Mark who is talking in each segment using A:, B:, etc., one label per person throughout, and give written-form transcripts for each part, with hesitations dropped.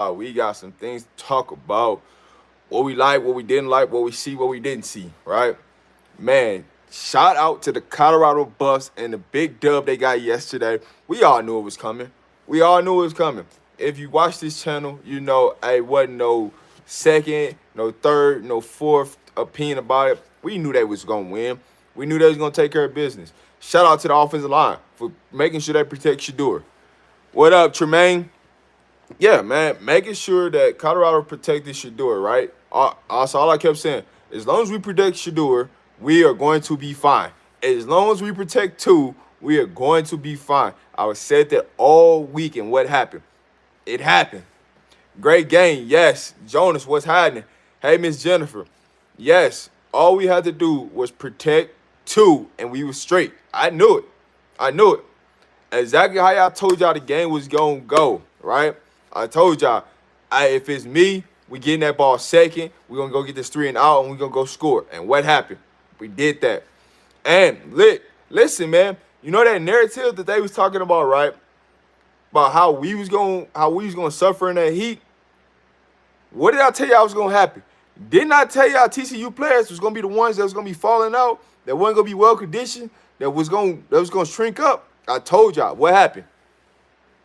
A: We got some things to talk about. What we like, what we didn't like, what we see, what we didn't see, right? Man, shout out to the Colorado Buffs and the big dub they got yesterday. We all knew it was coming. We all knew it was coming. If you watch this channel, you know, I wasn't no second, no third, no fourth opinion about it. We knew they was gonna win. We knew they was gonna take care of business. Shout out to the offensive line for making sure they protect Shador. What up, Tremaine? Yeah, man, making sure that Colorado protected Shador, right? Also, all I kept saying, as long as we protect Shador, we are going to be fine. As long as we protect two, we are going to be fine. I was said that all week, and what happened? It happened. Great game, yes. Jonas, what's happening? Hey, Miss Jennifer, yes. All we had to do was protect two, and we were straight. I knew it. I knew it. Exactly how I told y'all the game was gonna go, right? I told y'all, if it's me, we getting that ball second. We're gonna go get this 3 and out, and we're gonna go score. And what happened? We did that. And listen, man, you know that narrative that they was talking about, right? About how we was gonna suffer in that heat. What did I tell y'all was gonna happen? Didn't I tell y'all TCU players was gonna be the ones that was gonna be falling out, that wasn't gonna be well conditioned, that was gonna shrink up? I told y'all what happened.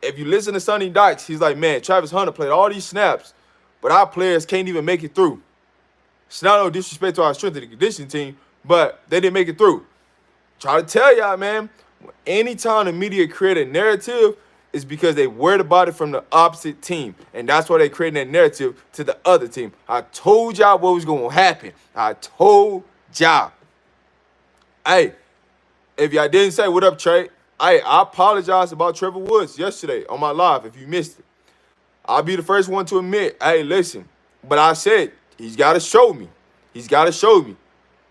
A: If you listen to Sonny Dykes, he's like, man, Travis Hunter played all these snaps, but our players can't even make it through. It's not no disrespect to our strength and conditioning team, but they didn't make it through. Try to tell y'all, man, anytime the media create a narrative, it's because they worried about it from the opposite team. And that's why they creating that narrative to the other team. I told y'all what was going to happen. I told y'all. Hey, if y'all didn't say what up, Trey, I apologize about Trevor Woods yesterday on my live if you missed it. I'll be the first one to admit, hey, listen, but I said he's got to show me. He's got to show me.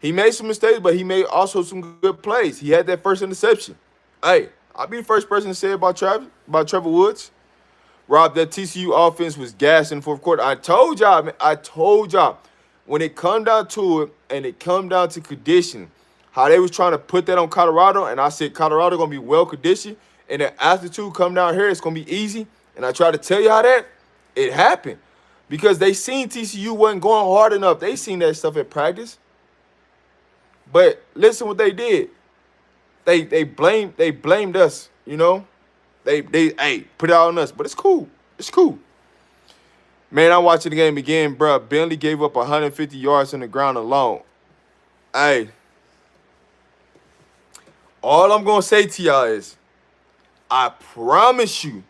A: He made some mistakes, but he made also some good plays. He had that first interception. Hey, I'll be the first person to say about Trevor Woods. Rob, that TCU offense was gas in the fourth quarter. I told y'all, man. I told y'all. When it come down to it, and it come down to condition, how they was trying to put that on Colorado, and I said Colorado gonna be well conditioned, and the altitude come down here, it's gonna be easy. And I tried to tell y'all that it happened because they seen TCU wasn't going hard enough. They seen that stuff at practice. But listen what they did. They blamed us, you know. They hey, put it out on us, but it's cool. It's cool. Man, I'm watching the game again, bro. Bentley gave up 150 yards on the ground alone. Hey, all I'm gonna say to y'all is, I promise you,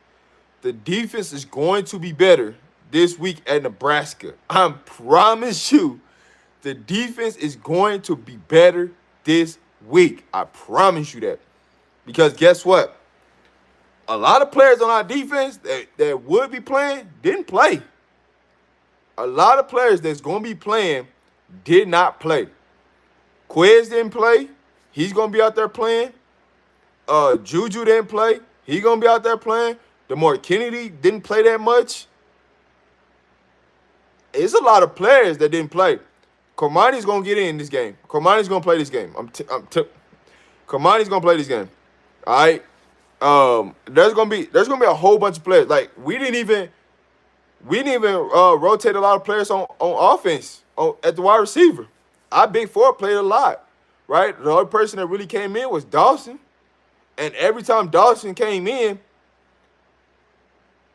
A: the defense is going to be better this week at Nebraska. I promise you, the defense is going to be better this week. I promise you that. Because guess what? A lot of players on our defense that would be playing didn't play. A lot of players that's going to be playing did not play. Quiz didn't play. He's going to be out there playing. Juju didn't play. He's going to be out there playing. DeMar Kennedy didn't play that much. It's a lot of players that didn't play. Cormani's going to get in this game. Cormani's going to play this game. Cormani's going to play this game. All right? There's gonna be a whole bunch of players. Like we didn't even rotate a lot of players on offense at the wide receiver. Our big four played a lot, right? The only person that really came in was Dawson, and every time Dawson came in,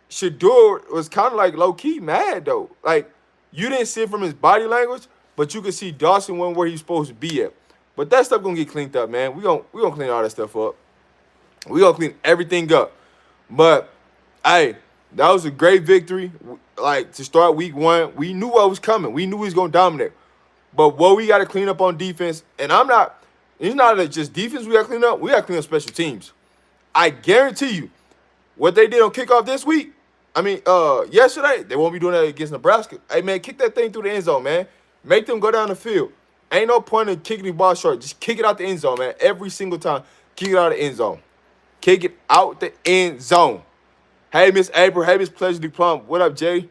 A: Shador was kind of like low key mad though. Like you didn't see it from his body language, but you could see Dawson wasn't where he's supposed to be at. But that stuff gonna get cleaned up, man. We gonna clean all that stuff up. We gonna clean everything up. But hey, that was a great victory. Like to start week one, we knew what was coming. We knew he was gonna dominate. But what we gotta clean up on defense, and it's not just defense we gotta clean up, we gotta clean up special teams. I guarantee you, what they did on kickoff this week, yesterday, they won't be doing that against Nebraska. Hey man, kick that thing through the end zone, man. Make them go down the field. Ain't no point in kicking the ball short. Just kick it out the end zone, man. Every single time. Kick it out the end zone. Kick it out the end zone. Hey, Miss April. Hey, Miss Pleasure DuPlum. What up, Jay?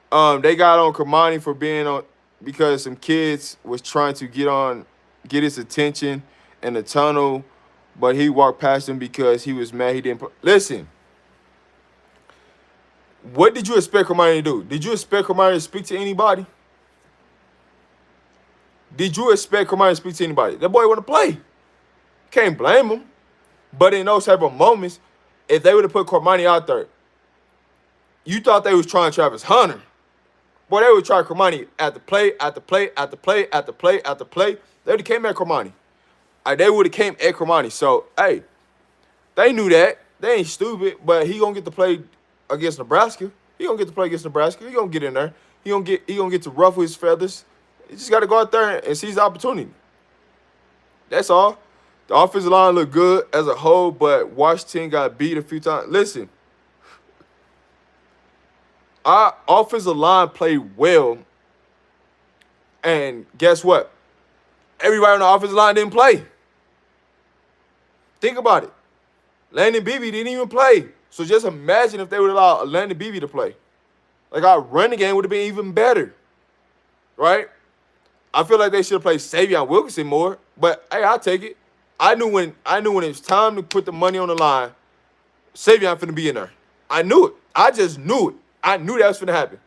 A: They got on Kermani for being on because some kids was trying to get his attention in the tunnel, but he walked past him because he was mad he didn't play. Listen, What did you expect Hermione to do? Did you expect Hermione to speak to anybody? Did you expect Hermione to speak to anybody? That boy want to play. Can't blame him. But in those type of moments, if they would have put Cormani out there, you thought they was trying Travis Hunter. Boy, they would try Cormani at the play, at the play, at the play, at the play, at the play. They would have came at Cormani. They would have came at Cormani. So, hey, they knew that. They ain't stupid, but he gonna get to play against Nebraska. He gonna get to play against Nebraska. He gonna get in there. He gonna get to ruffle his feathers. He just gotta go out there and seize the opportunity. That's all. The offensive line looked good as a whole, but Washington got beat a few times. Listen, our offensive line played well, and guess what? Everybody on the offensive line didn't play. Think about it. Landon Beebe didn't even play. So just imagine if they would allow Landon Beebe to play. Like, our running game would have been even better, right? I feel like they should have played Savion Wilkinson more, but hey, I'll take it. I knew when it was time to put the money on the line, Savion finna be in there. I knew it. I just knew it. I knew that was finna happen.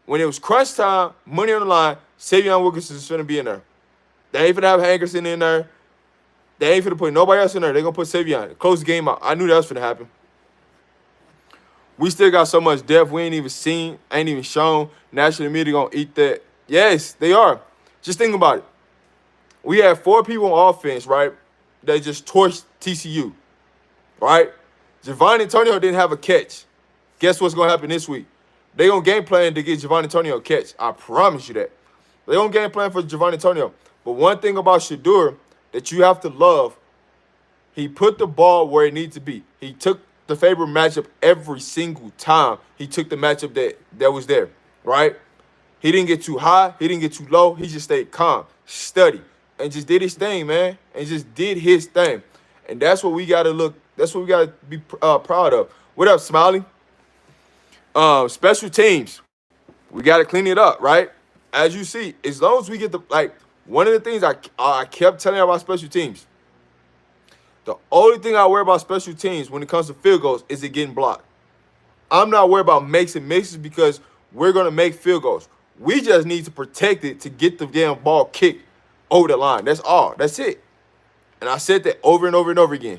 A: When it was crunch time, money on the line, Savion Wilkinson is finna be in there. They ain't finna have Hankerson in there. They ain't finna put nobody else in there. They're gonna put Savion. Close the game out. I knew that was finna happen. We still got so much depth we ain't even seen, ain't even shown. National media gonna eat that. Yes, they are. Just think about it. We had 4 people on offense, right? They just torched TCU, right? Javon Antonio didn't have a catch. Guess what's gonna happen this week? They gonna game plan to get Javon Antonio a catch. I promise you that. They gonna game plan for Javon Antonio. But one thing about Shedeur that you have to love, he put the ball where it needs to be. He took the favorite matchup every single time. He took the matchup that was there, right? He didn't get too high. He didn't get too low. He just stayed calm, study, and just did his thing, man. And just did his thing. And that's what we got to look. That's what we got to be proud of. What up, Smiley? Special teams. We got to clean it up, right? As you see, as long as we get one of the things I kept telling you about special teams, the only thing I worry about special teams when it comes to field goals is it getting blocked. I'm not worried about makes and misses because we're going to make field goals. We just need to protect it to get the damn ball kicked over the line. That's all. That's it. And I said that over and over and over again.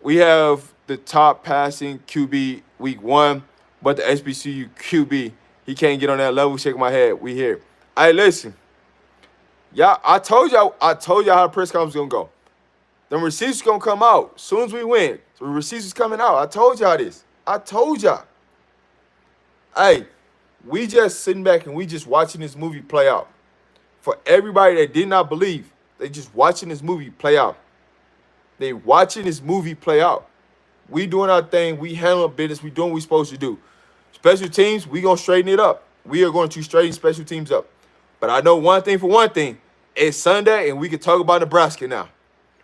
A: We have the top passing QB week 1, but the HBCU QB, he can't get on that level. Shaking my head. We here. Hey, listen. Y'all, I told y'all how the press conference is going to go. Them receipts going to come out as soon as we win. The receipts is coming out. I told y'all this. I told y'all. Hey, we just sitting back and we just watching this movie play out. For everybody that did not believe, they just watching this movie play out. They watching this movie play out. We doing our thing. We handling business. We doing what we supposed to do. Special teams, we going to straighten it up. We are going to straighten special teams up. But I know one thing for one thing. It's Sunday and we can talk about Nebraska now.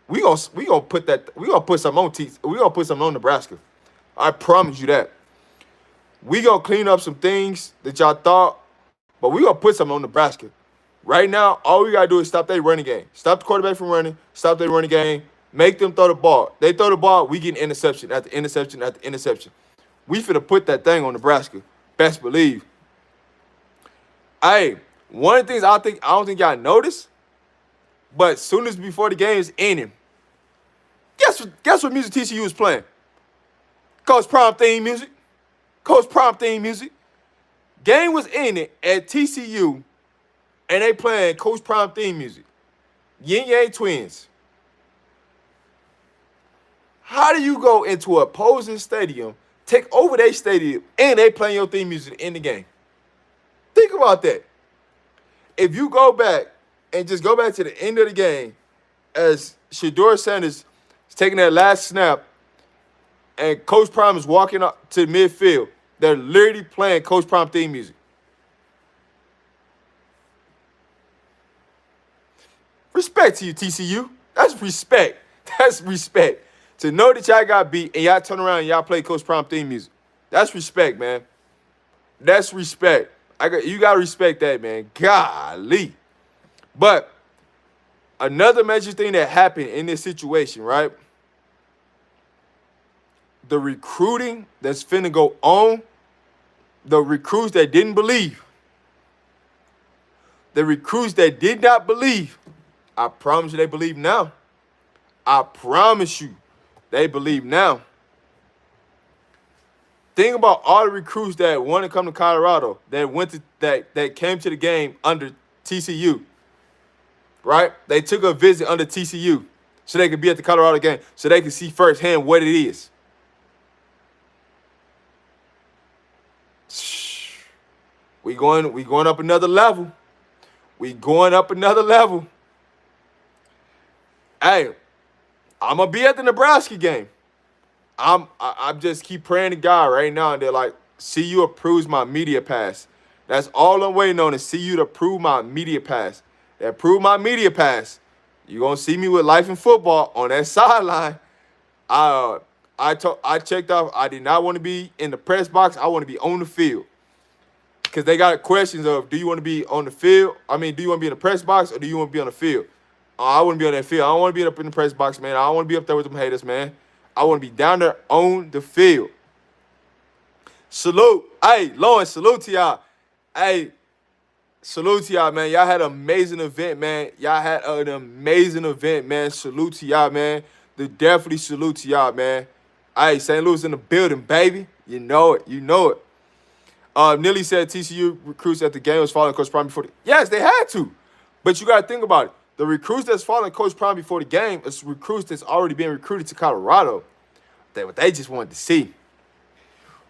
A: We gonna put something on Nebraska. I promise you that. We gonna clean up some things that y'all thought, but we gonna put something on Nebraska. Right now, all we gotta do is stop their running game. Stop the quarterback from running. Stop their running game. Make them throw the ball. They throw the ball, we get an interception after interception after interception. We finna put that thing on Nebraska. Best believe. Hey, one of the things I don't think y'all noticed, but soon as before the game is ending, guess what music TCU is playing? Coach Prime theme music. Coach Prime theme music. Game was ending at TCU, and they playing Coach Prime theme music. Yin Yang Twins. How do you go into an opposing stadium, take over their stadium, and they playing your theme music in the game? Think about that. If you go back and just go back to the end of the game, as Shedeur Sanders is taking that last snap, and Coach Prime is walking up to midfield, they're literally playing Coach Prime theme music. Respect to you, TCU. That's respect. That's respect. To know that y'all got beat and y'all turn around and y'all play Coach Prime theme music. That's respect, man. That's respect. You got to respect that, man. Golly. But another major thing that happened in this situation, right? the recruiting that's finna go on, the recruits that didn't believe, the recruits that did not believe, I promise you they believe now. I promise you they believe now. Think about all the recruits that want to come to Colorado, that came to the game under TCU, right? They took a visit under TCU so they could be at the Colorado game, so they could see firsthand what it is. We going up another level. We going up another level. Hey, I'm gonna be at the Nebraska game. I just keep praying to God right now, and they're like, CU approves my media pass. That's all I'm waiting on is CU to approve my media pass. They approve my media pass. You're gonna see me with Life in Football on that sideline. I checked off. I did not want to be in the press box. I want to be on the field. Because they got questions of, do you want to be on the field? I mean, do you want to be in the press box or do you want to be on the field? I wouldn't be on that field. I don't want to be up in the press box, man. I don't want to be up there with them haters, man. I want to be down there on the field. Salute. Hey, Lawrence, salute to y'all. Hey, salute to y'all, man. Y'all had an amazing event, man. Y'all had an amazing event, man. Salute to y'all, man. Definitely salute to y'all, man. Hey, St. Louis in the building, baby. You know it. You know it. Neely said TCU recruits at the game was following Coach Prime before the... Yes, they had to. But you got to think about it. The recruits that's following Coach Prime before the game is recruits that's already been recruited to Colorado. What they just wanted to see.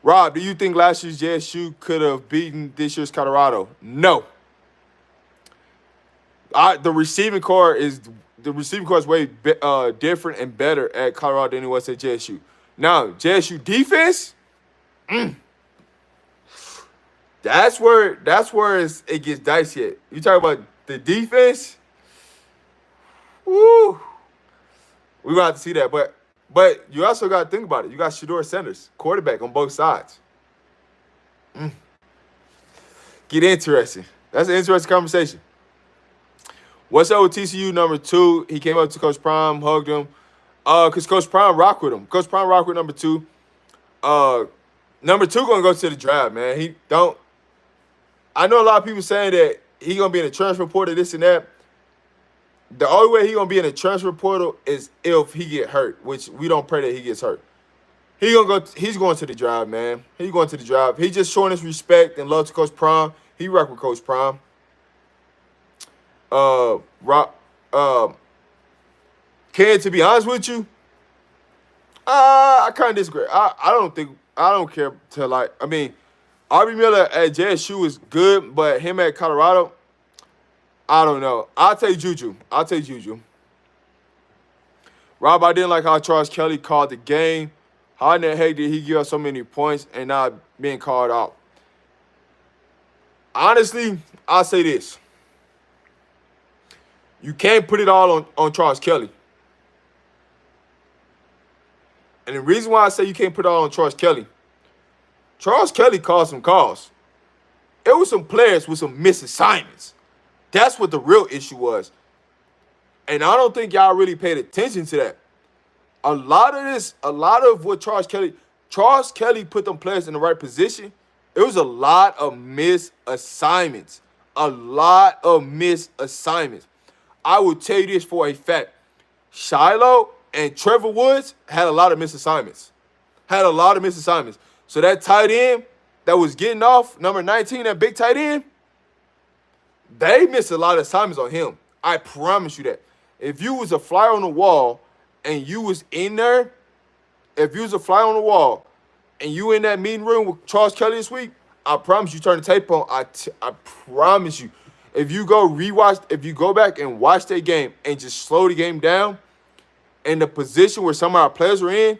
A: Rob, do you think last year's JSU could have beaten this year's Colorado? No. The receiving core is way different and better at Colorado than it was at JSU. Now, JSU defense... That's where it gets dicey. You talk about the defense. Woo. We're gonna have to see that. But you also gotta think about it. You got Shedeur Sanders, quarterback on both sides. Get interesting. That's an interesting conversation. What's up with TCU number 2? He came up to Coach Prime, hugged him. Because Coach Prime rock with him. Coach Prime rock with number 2. Number 2 gonna go to the draft, man. I know a lot of people saying that he gonna be in the transfer portal, this and that. The only way he gonna be in the transfer portal is if he get hurt, which we don't pray that he gets hurt. He's going to the drive, man. He's going to the drive. He's just showing his respect and love to Coach Prime. He rock with Coach Prime. Ken, to be honest with you, I kind of disagree. I don't care to like. I mean, Aubrey Miller at JSU is good, but him at Colorado, I don't know. I'll take Juju. Rob, I didn't like how Charles Kelly called the game. How in the heck did he give us so many points and not being called out? Honestly, I'll say this. You can't put it all on Charles Kelly. And the reason why I say you can't put it all on Charles Kelly called some calls. It was some players with some misassignments. That's what the real issue was. And I don't think y'all really paid attention to that. A lot of what Charles Kelly put them players in the right position. It was a lot of misassignments. I will tell you this for a fact. Shiloh and Trevor Woods had a lot of misassignments. So that tight end that was getting off, number 19, that big tight end, they missed a lot of assignments on him. I promise you that. If you was a fly on the wall and you was in there, if you was a fly on the wall and you in that meeting room with Charles Kelly this week, I promise you turn the tape on. I promise you. If you go back and watch that game and just slow the game down, in the position where some of our players were in,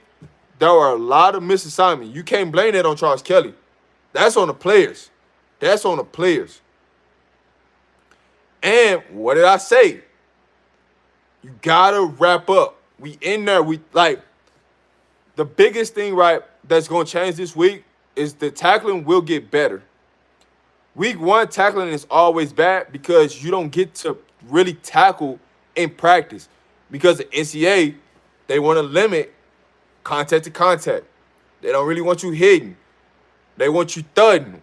A: there were a lot of misassignments. You can't blame that on Charles Kelly. That's on the players. And what did I say? You gotta wrap up. We in there. The biggest thing, right, that's gonna change this week is the tackling will get better. Week 1 tackling is always bad because you don't get to really tackle in practice. Because the NCAA, they want to limit contact to contact. They don't really want you hitting. They want you thudding.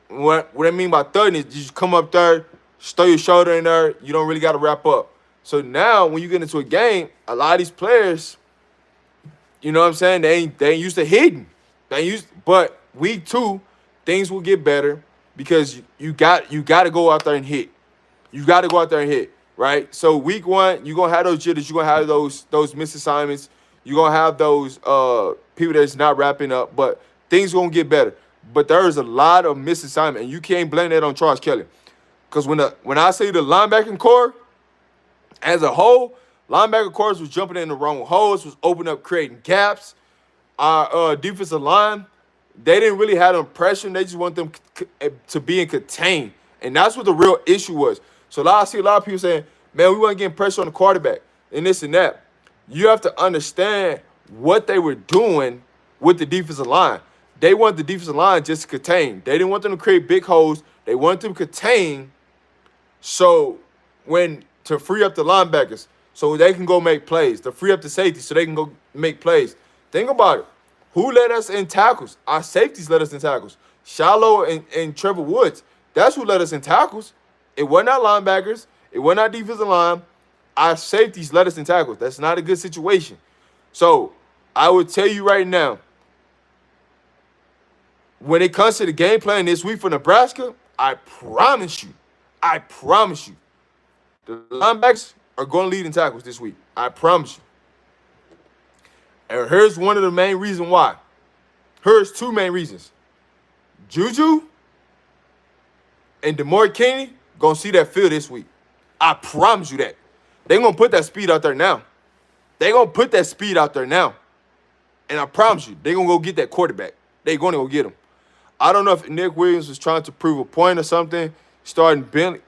A: What I mean by thudding is you just come up there, throw your shoulder in there. You don't really got to wrap up. So now when you get into a game, a lot of these players, you know what I'm saying, they ain't used to hitting. But week 2, things will get better because you got to go out there and hit. You got to go out there and hit, right? So week 1, you're going to have those jitters. You're going to have those missed assignments. You're going to have those people that's not wrapping up. But things going to get better. But there is a lot of missed assignment, and you can't blame that on Charles Kelly. Because when I say the linebacking core as a whole, linebacker cores was jumping in the wrong holes, was opening up, creating gaps. Our defensive line, they didn't really have them pressure. They just want them to be in contain. And that's what the real issue was. So I see a lot of people saying, man, we weren't getting pressure on the quarterback and this and that. You have to understand what they were doing with the defensive line. They wanted the defensive line just to contain. They didn't want them to create big holes. They wanted them to contain so to free up the linebackers so they can go make plays, to free up the safety so they can go make plays. Think about it. Who led us in tackles? Our safeties led us in tackles. Shallow and Trevor Woods. That's who led us in tackles. It wasn't our linebackers. It wasn't our defensive line. Our safeties led us in tackles. That's not a good situation. So I would tell you right now, when it comes to the game plan this week for Nebraska, I promise you, the linebackers are going to lead in tackles this week. I promise you. And here's one of the main reasons why. Here's 2 main reasons. Juju and Demore Kinney going to see that field this week. I promise you that. They're going to put that speed out there now. And I promise you, they're going to go get that quarterback. They're going to go get him. I don't know if Nick Williams was trying to prove a point or something, starting Bentley.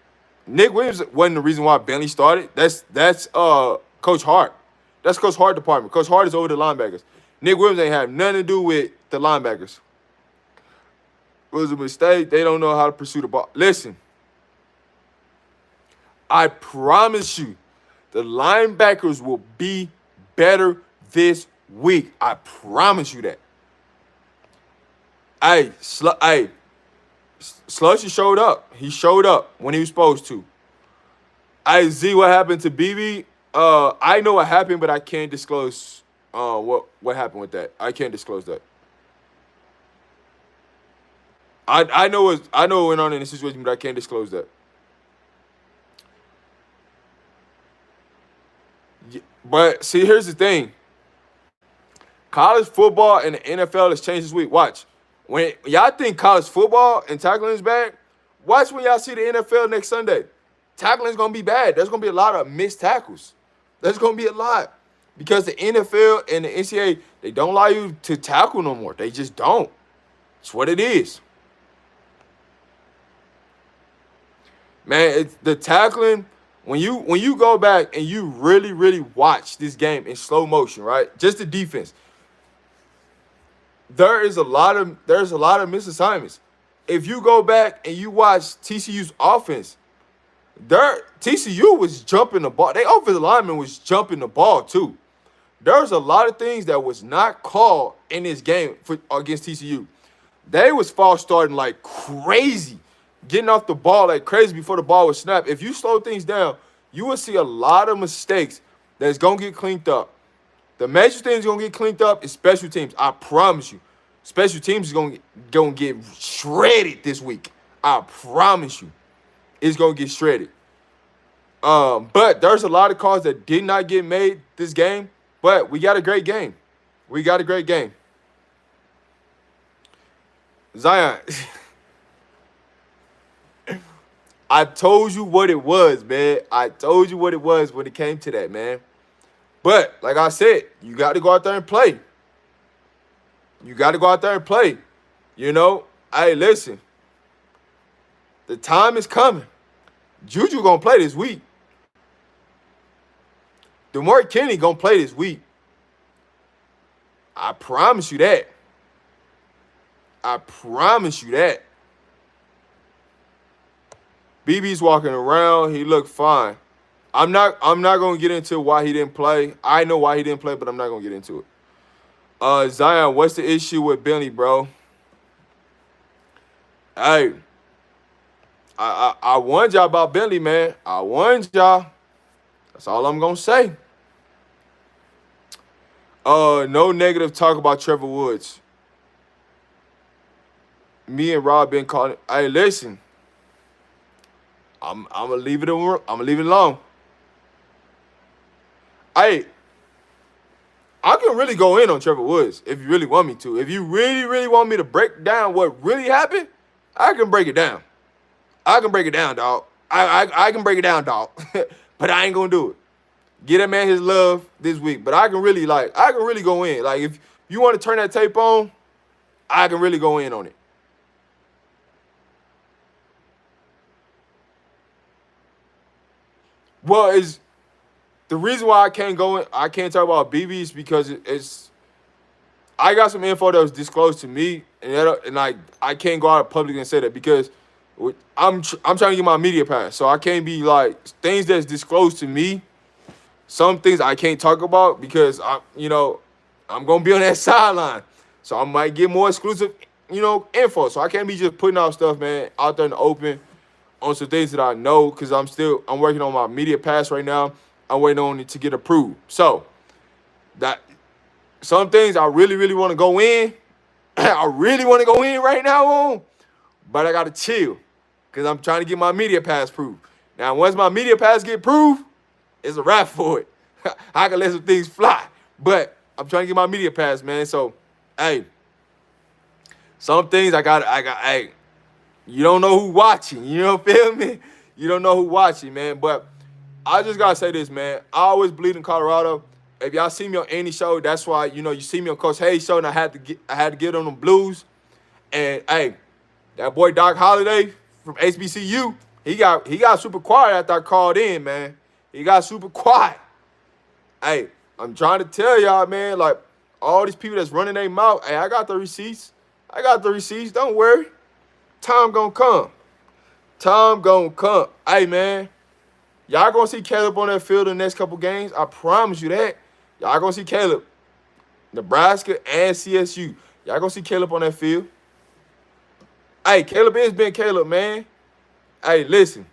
A: Nick Williams wasn't the reason why Bentley started. That's Coach Hart. That's Coach Hart department. Coach Hart is over the linebackers. Nick Williams ain't have nothing to do with the linebackers. It was a mistake. They don't know how to pursue the ball. Listen, I promise you, the linebackers will be better this week. I promise you that. Slushy showed up. He showed up when he was supposed to. Z, what happened to BB? I know what happened, but I can't disclose what happened with that. I can't disclose that. I know what went on in the situation, but I can't disclose that. But see, here's the thing. College football and the NFL has changed this week. Watch. When y'all think college football and tackling is bad, watch when y'all see the NFL next Sunday. Tackling is going to be bad. There's going to be a lot of missed tackles. There's going to be a lot. Because the NFL and the NCAA, they don't allow you to tackle no more. They just don't. It's what it is. Man, it's the tackling, when you go back and you really, really watch this game in slow motion, right? Just the defense. There's a lot of misassignments. If you go back and you watch TCU's offense, TCU was jumping the ball. Their offensive lineman was jumping the ball too. There's a lot of things that was not called in this game against TCU. They was false starting like crazy, getting off the ball like crazy before the ball was snapped. If you slow things down, you will see a lot of mistakes that's going to get cleaned up. The major thing is going to get cleaned up is special teams. I promise you. Special teams is going to get shredded this week. I promise you. It's going to get shredded. But there's a lot of calls that did not get made this game. But we got a great game. Zion. I told you what it was, man. I told you what it was when it came to that, man. But, like I said, you got to go out there and play. You know? Hey, listen. The time is coming. Juju going to play this week. Demore Kinney going to play this week. I promise you that. BB's walking around. He looked fine. I'm not going to get into why he didn't play. I know why he didn't play, but I'm not going to get into it. Zion, what's the issue with Bentley, bro? Hey, I warned y'all about Bentley, man. I warned y'all. That's all I'm gonna say. No negative talk about Trevor Woods. Me and Rob been calling. Hey, listen. I'm gonna leave it. I'm gonna leave it alone. Hey, I can really go in on Trevor Woods if you really want me to. If you really, really want me to break down what really happened, I can break it down. I can break it down, dog. I can break it down, dog. But I ain't gonna do it. Get that man his love this week. But I can really go in. Like if you want to turn that tape on, I can really go in on it. Well, is the reason why I can't talk about BB is because it's I got some info that was disclosed to me, and I can't go out public and say that because I'm trying to get my media pass, so I can't be like things that's disclosed to me. Some things I can't talk about because I'm gonna be on that sideline, so I might get more exclusive info. So I can't be just putting out stuff, man, out there in the open on some things that I know because I'm working on my media pass right now. I'm waiting on it to get approved. So that some things I really, really want to go in. I really want to go in right now on, but I gotta chill because I'm trying to get my media pass approved. Now, once my media pass get approved, it's a wrap for it. I can let some things fly, but I'm trying to get my media pass, man. So, hey, some things I got. Hey, you don't know who watching. You know, feel me? You don't know who watching, man. But I just gotta say this, man. I always believe in Colorado. If y'all see me on any show, that's why you see me on Coach Hayes' show, and I had to get on them Blues. And hey, that boy Doc Holliday from HBCU, he got super quiet after I called in, man. He got super quiet. Hey, I'm trying to tell y'all, man, like all these people that's running their mouth. Hey, I got the receipts. Don't worry. Time gonna come. Hey, man. Y'all gonna see Caleb on that field in the next couple games. I promise you that. Y'all gonna see Caleb. Nebraska and CSU. Y'all gonna see Caleb on that field. Hey, Caleb is being Caleb, man. Hey, listen.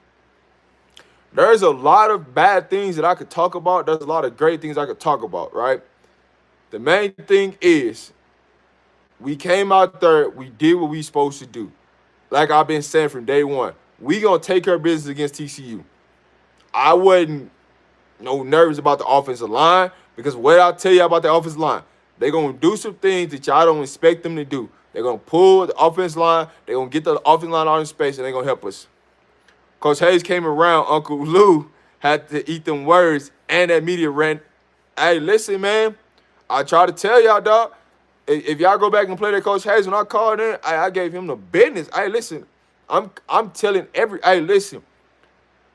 A: There's a lot of bad things that I could talk about. There's a lot of great things I could talk about, right? The main thing is we came out there, we did what we supposed to do. Like I've been saying from day one, we gonna take care of business against TCU. I wasn't nervous about the offensive line because what I'll tell you about the offensive line, they're going to do some things that y'all don't expect them to do. They're going to pull the offensive line. They're going to get the offensive line out in space, and they're going to help us. Coach Hayes came around. Uncle Lou had to eat them words and that media rant. Hey, listen, man. I try to tell y'all, dog, if y'all go back and play that Coach Hayes, when I called in, I gave him the business. Hey, listen, I'm telling hey, listen.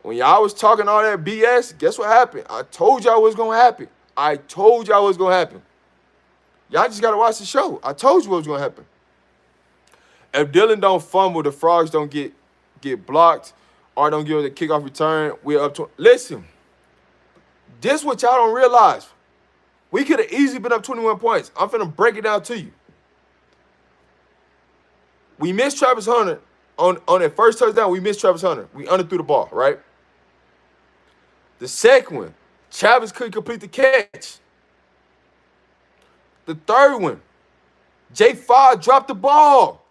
A: When y'all was talking all that BS, guess what happened? I told y'all what's going to happen. Y'all just got to watch the show. I told you what was going to happen. If Dylan don't fumble, the Frogs don't get blocked or don't give the kickoff return, we're up to – listen, this what y'all don't realize. We could have easily been up 21 points. I'm finna break it down to you. We missed Travis Hunter. On that first touchdown, we missed Travis Hunter. We underthrew the ball, right? The second one, Travis couldn't complete the catch. The third one, J5 dropped the ball.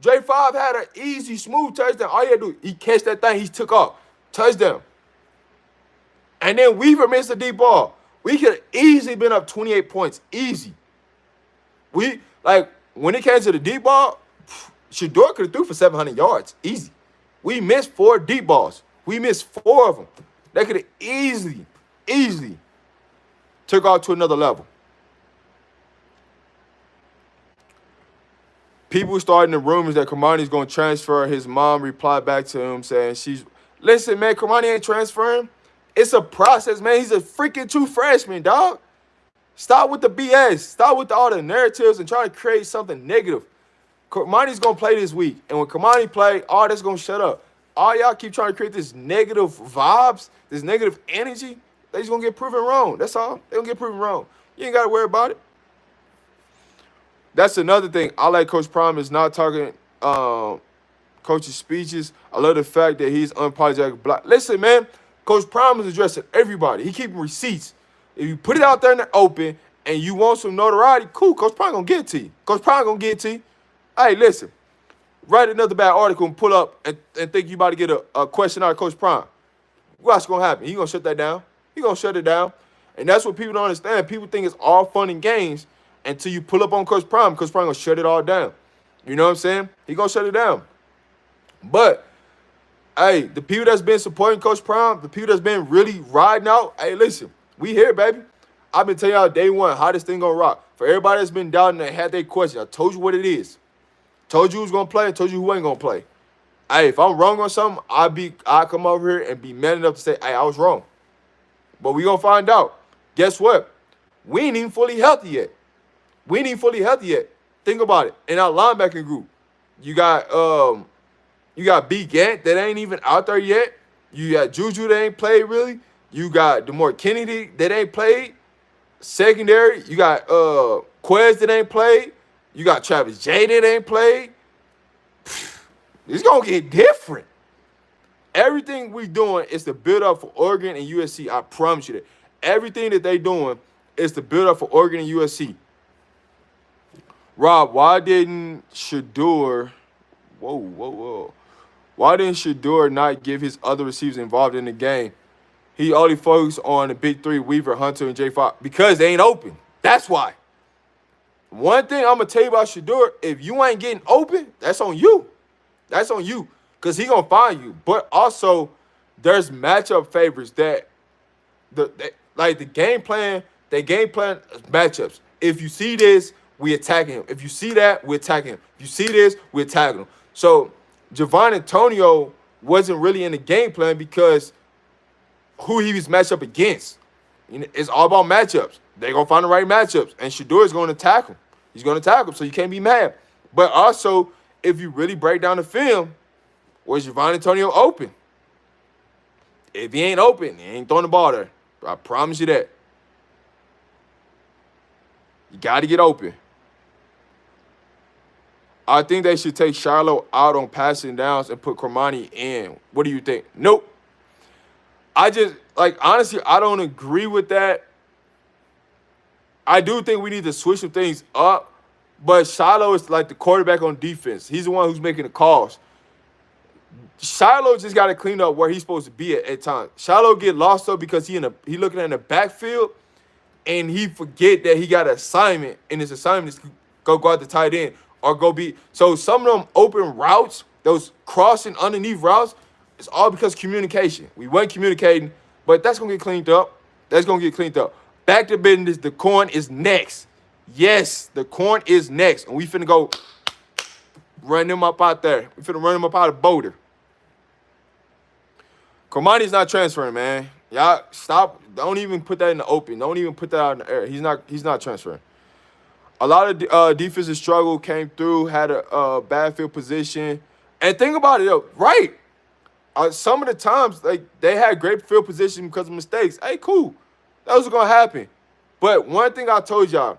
A: J5 had an easy, smooth touchdown. All he had to do, he catch that thing, he took off. Touchdown. And then Weaver missed the deep ball. We could have easily been up 28 points. Easy. When it came to the deep ball, Shedeur could have threw for 700 yards. Easy. We missed 4 deep balls. We missed 4 of them. They could have easily took off to another level. People starting the rumors that Kamani's going to transfer. His mom replied back to him saying listen, man, Kamani ain't transferring. It's a process, man. He's a freaking true freshman, dog. Stop with the BS. Stop with all the narratives and trying to create something negative. Kamani's going to play this week. And when Kamani play, all that's going to shut up. All y'all keep trying to create this negative vibes, this negative energy, they just going to get proven wrong. That's all. They going to get proven wrong. You ain't got to worry about it. That's another thing. I like Coach Prime is not talking coach's speeches. I love the fact that he's unapologetic black. Listen, man, Coach Prime is addressing everybody. He keeping receipts. If you put it out there in the open and you want some notoriety, cool. Coach Prime gonna get it to you. Coach Prime gonna get it to you. Hey, listen, write another bad article and pull up and think you about to get a question out of Coach Prime. What's gonna happen? He gonna shut that down. He gonna shut it down. And that's what people don't understand. People think it's all fun and games until you pull up on Coach Prime. Coach Prime gonna shut it all down. You know what I'm saying? He gonna shut it down. But hey, the people that's been supporting Coach Prime, the people that's been really riding out, hey, listen, we here, baby. I've been telling y'all day one how this thing gonna rock. For everybody that's been doubting and had their question, I told you what it is. Told you who's gonna play, told you who ain't gonna play. Hey, if I'm wrong on something, I'll come over here and be man enough to say, hey, I was wrong. But we gonna find out. Guess what? We ain't even fully healthy yet. We ain't even fully healthy yet. Think about it. In our linebacking group, you got B. Gant that ain't even out there yet. You got Juju that ain't played really. You got DeMar Kennedy that ain't played. Secondary, you got Quez that ain't played. You got Travis J that ain't played. It's gonna get different. Everything we doing is to build up for Oregon and USC. I promise you that. Everything that they doing is to build up for Oregon and USC. Rob, why didn't Shedeur? Whoa. Why didn't Shedeur not give his other receivers involved in the game? He only focused on the big three, Weaver, Hunter, and J5, because they ain't open. That's why. One thing I'm going to tell you about Shedeur, if you ain't getting open, that's on you. That's on you, because he going to find you. But also, there's matchup favorites that, like the game plan, they game plan matchups. If you see this, we attacking him. If you see that, we attacking him. If you see this, we attacking him. So Javon Antonio wasn't really in the game plan because who he was matched up against. You know, it's all about matchups. They're going to find the right matchups. And Shedeur is going to tackle him. He's going to tackle him, so you can't be mad. But also, if you really break down the film, was Javon Antonio open? If he ain't open, he ain't throwing the ball there. I promise you that. You got to get open. I think they should take Shiloh out on passing downs and put Cormani in. What do you think? Nope. Honestly, I don't agree with that. I do think we need to switch some things up, but Shiloh is like the quarterback on defense. He's the one who's making the calls. Shiloh just got to clean up where he's supposed to be at times. Shiloh get lost though because he looking in the backfield and he forget that he got an assignment, and his assignment is go guard the tight end or go be. So some of them open routes, those crossing underneath routes, it's all because communication. We weren't communicating, but that's going to get cleaned up. That's going to get cleaned up. Back to business. The corn is next. Yes, the corn is next. And we finna go run them up out there. We finna run them up out of Boulder. Cormani's not transferring, man. Y'all stop. Don't even put that in the open. Don't even put that out in the air. He's not transferring. A lot of defensive struggle came through, had a bad field position. And think about it, though, right? Some of the times, like, they had great field position because of mistakes. Hey, cool. That was going to happen. But one thing I told y'all,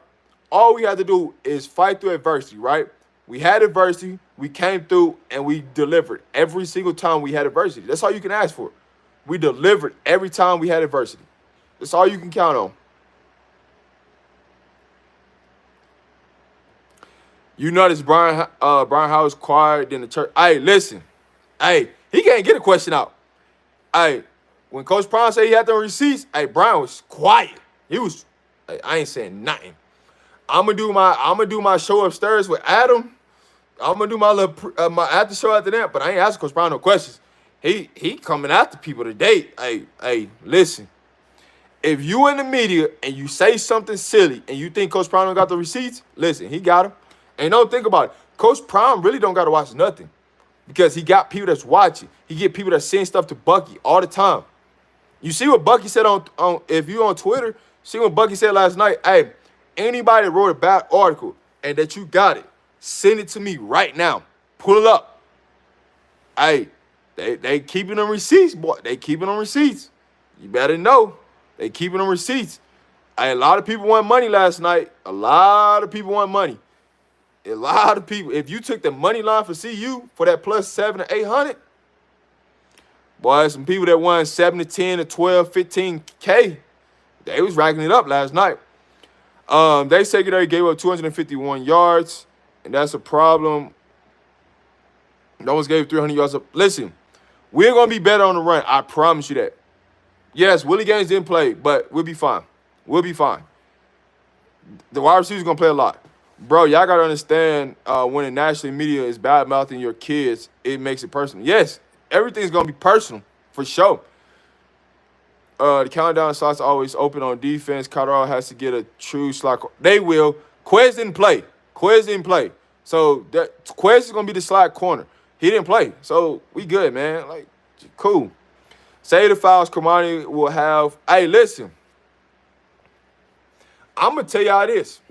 A: all we had to do is fight through adversity, right? We had adversity, we came through, and we delivered every single time we had adversity. That's all you can ask for. We delivered every time we had adversity. That's all you can count on. You notice Brian Howard's quiet in the church. Hey, listen. Hey, he can't get a question out. Hey, when Coach Prime said he had the receipts, hey, Brian was quiet. He was. Hey, I ain't saying nothing. I'm gonna do my show upstairs with Adam. I'm gonna do my little my after show after that. But I ain't asking Coach Prime no questions. He coming after people today. Hey, listen. If you in the media and you say something silly and you think Coach Prime don't got the receipts, listen, he got them. And don't think about it. Coach Prime really don't got to watch nothing because he got people that's watching. He get people that's saying stuff to Bucky all the time. You see what Bucky said on if you on Twitter, see what Bucky said last night. Hey, anybody that wrote a bad article and that you got it, send it to me right now. Pull it up. Hey, they keeping them receipts, boy. They keeping them receipts. You better know. They keeping them receipts. Hey, a lot of people want money last night. A lot of people want money. A lot of people, if you took the money line for CU for that plus 7 to 800, boy, some people that won 7 to 10 to 12, 15K, they was racking it up last night. They secondary gave up 251 yards, and that's a problem. No one's gave 300 yards up. Listen, we're going to be better on the run. I promise you that. Yes, Willie Gaines didn't play, but we'll be fine. We'll be fine. The wide receiver's going to play a lot. Bro, y'all got to understand when the national media is bad-mouthing your kids, it makes it personal. Yes, everything's going to be personal, for sure. The countdown slots always open on defense. Colorado has to get a true slot. They will. Quez didn't play. So Quez is going to be the slot corner. He didn't play. So we good, man. Like, cool. Say the fouls Cormani will have. Hey, listen. I'm going to tell y'all this.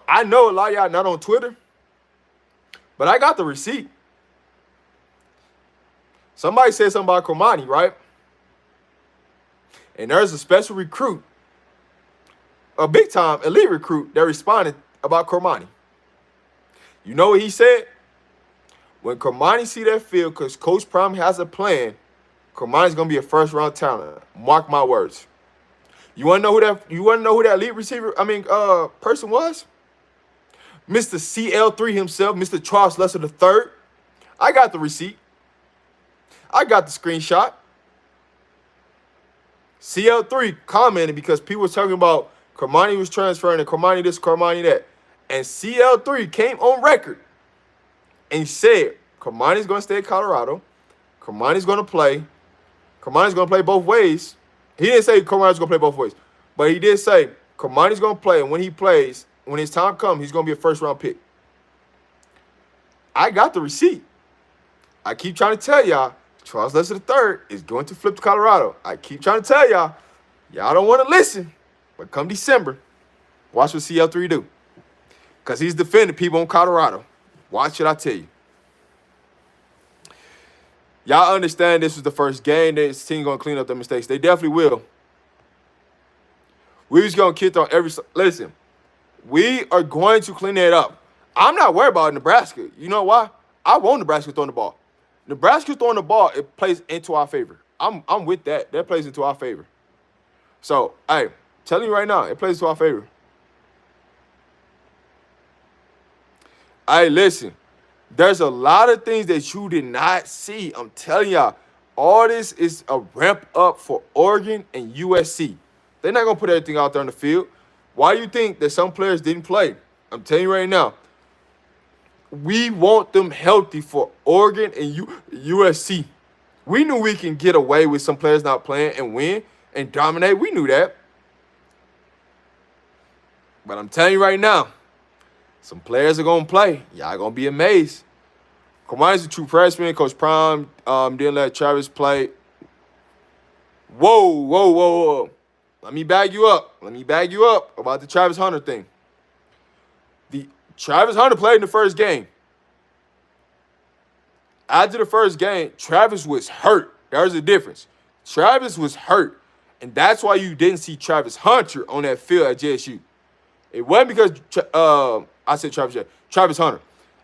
A: I know a lot of y'all not on Twitter, but I got the receipt. Somebody said something about Cormani, right? And there's a special recruit, a big-time elite recruit that responded about Cormani. You know what he said? When Cormani see that field, because Coach Prime has a plan, Cormani's going to be a first-round talent. Mark my words. You want to know who that elite receiver, person was? Mr. CL3 himself, Mr. Charles Lester III. I got the receipt. I got the screenshot. CL3 commented because people were talking about Cormani was transferring and Cormani this, Cormani that. And CL3 came on record and said Cormani's going to stay at Colorado. Cormani's going to play. Cormani's going to play both ways. He didn't say Cormani's going to play both ways. But he did say Cormani's going to play, and when he plays, when his time comes, he's going to be a first-round pick. I got the receipt. I keep trying to tell y'all, Charles Lester III is going to flip to Colorado. I keep trying to tell y'all. Y'all don't want to listen. But come December, watch what CL3 do. Because he's defending people in Colorado. Watch what I tell you. Y'all understand this was the first game. This team going to clean up their mistakes. They definitely will. We was going to kick on every... Listen, we are going to clean it up. I'm not worried about Nebraska. You know why? I want Nebraska throwing the ball. Nebraska throwing the ball, it plays into our favor. I'm with that. That plays into our favor. So, hey, telling you right now, it plays into our favor. Hey, listen. There's a lot of things that you did not see. I'm telling y'all, all this is a ramp up for Oregon and USC. They're not going to put everything out there on the field. Why do you think that some players didn't play? I'm telling you right now. We want them healthy for Oregon and USC. We knew we can get away with some players not playing and win and dominate. We knew that. But I'm telling you right now, some players are going to play. Y'all going to be amazed. Cormani's a true freshman. Coach Prime didn't let Travis play. Whoa. Let me bag you up. About the Travis Hunter thing. Travis Hunter played in the first game. After the first game, Travis was hurt. There's a difference. Travis was hurt. And that's why you didn't see Travis Hunter on that field at JSU. It wasn't because Travis Hunter.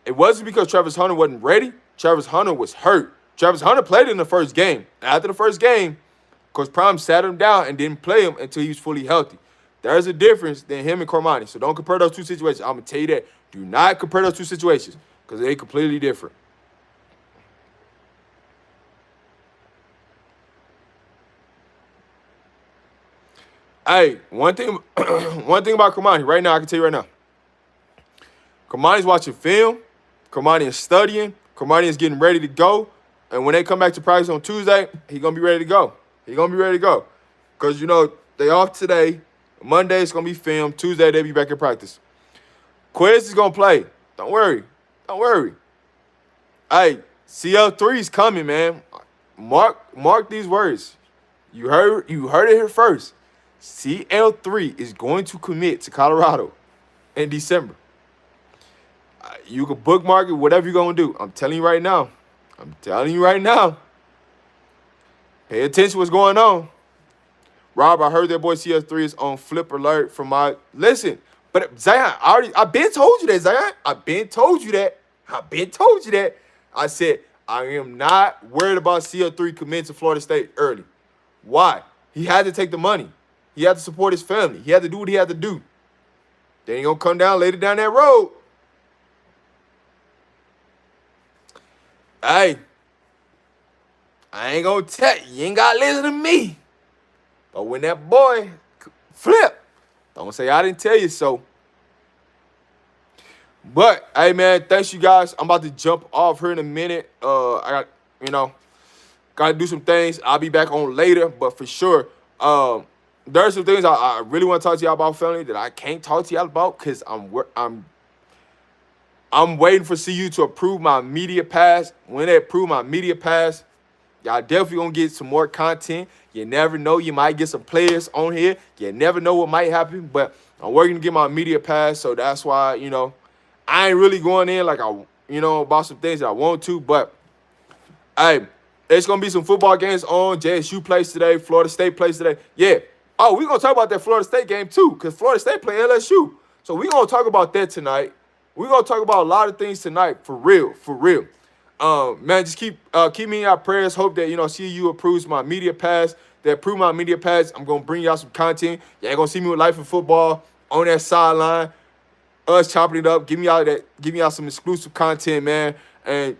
A: It wasn't because Travis Hunter wasn't ready. Travis Hunter was hurt. Travis Hunter played in the first game. After the first game, Coach Prime sat him down and didn't play him until he was fully healthy. There's a difference than him and Cormani. So don't compare those two situations. I'm going to tell you that. Do not compare those two situations because they're completely different. Hey, one thing about Cormani right now, I can tell you right now. Cormani's watching film. Cormani is studying. Cormani is getting ready to go. And when they come back to practice on Tuesday, he's going to be ready to go. Because, they off today. Monday, it's going to be film. Tuesday, they'll be back in practice. Quez is going to play. Don't worry. Hey, CL3 is coming, man. Mark these words. You heard it here first. CL3 is going to commit to Colorado in December. You can bookmark it, whatever you're going to do. I'm telling you right now. Pay attention to what's going on. Rob, I heard that boy CL3 is on flip alert from my... Listen, But Zion, I've been told you that, Zion. I've been told you that. I've been told you that. I said, I am not worried about CL3 committing to Florida State early. Why? He had to take the money. He had to support his family. He had to do what he had to do. Then he gonna come down later down that road. Hey, I ain't gonna tell you. You ain't gotta listen to me. But when that boy flip, don't say I didn't tell you so. But hey, man, thanks you guys. I'm about to jump off here in a minute. I got, gotta do some things. I'll be back on later, but for sure, there's some things I really want to talk to y'all about, family, that I can't talk to y'all about because I'm waiting for CU to approve my media pass. When they approve my media pass, y'all definitely gonna get some more content. You never know, you might get some players on here. You never know what might happen, but I'm working to get my media pass, so that's why, I ain't really going in like about some things that I want to, but hey, it's gonna be some football games on. JSU plays today, Florida State plays today. Yeah. Oh, we're gonna talk about that Florida State game too, because Florida State play LSU. So we're gonna talk about that tonight. We're gonna talk about a lot of things tonight, for real, for real. Man, just keep me in your prayers. Hope that CU approves my media pass. They approve my media pass. I'm gonna bring y'all some content. Y'all gonna see me with Life in Football on that sideline, us chopping it up, giving y'all some exclusive content, man. And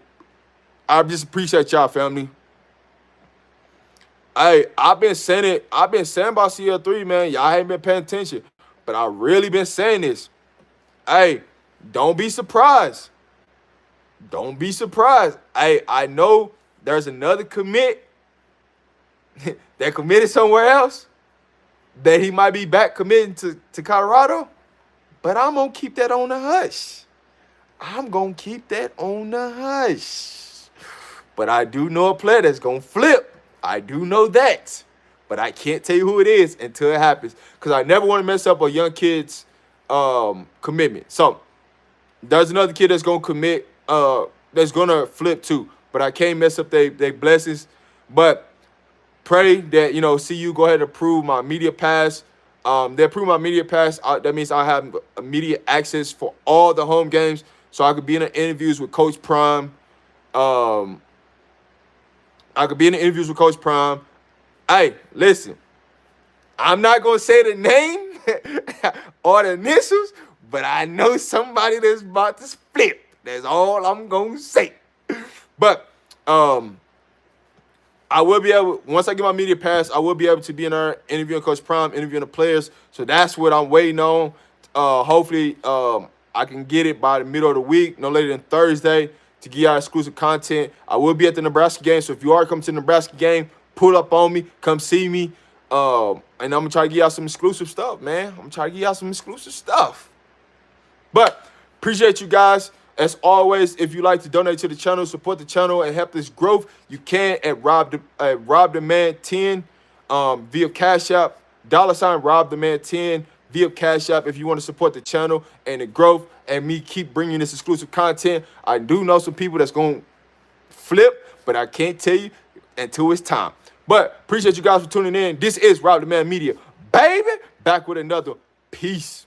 A: I just appreciate y'all, family. Hey, I've been saying about CL3, man. Y'all ain't been paying attention, but I really been saying this. Hey, don't be surprised. Don't be surprised. Hey, I know there's another commit that committed somewhere else that he might be back committing to Colorado, but I'm going to keep that on the hush. I'm going to keep that on the hush. But I do know a player that's going to flip. I do know that. But I can't tell you who it is until it happens, because I never want to mess up a young kid's commitment. So there's another kid that's going to commit, that's going to flip too. But I can't mess up their blessings. But pray that, CU go ahead and approve my media pass. They approve my media pass. That means I have immediate access for all the home games, so I could be in the interviews with Coach Prime. Hey, listen, I'm not going to say the name or the initials, but I know somebody that's about to flip. That's all I'm going to say. But I will be able, once I get my media pass, I will be able to be in there interviewing Coach Prime, interviewing the players. So that's what I'm waiting on. Hopefully I can get it by the middle of the week, no later than Thursday, to give y'all exclusive content. I will be at the Nebraska game, so if you are coming to the Nebraska game, pull up on me, come see me, and I'm going to try to give y'all some exclusive stuff, man. I'm going to try to give y'all some exclusive stuff. But appreciate you guys. As always, if you like to donate to the channel, support the channel, and help this growth, you can at Rob the Man 10 via Cash App, $ Rob the Man 10 via Cash App if you want to support the channel and the growth and me keep bringing this exclusive content. I do know some people that's going to flip, but I can't tell you until it's time. But appreciate you guys for tuning in. This is Rob the Man Media, baby. Back with another. Peace.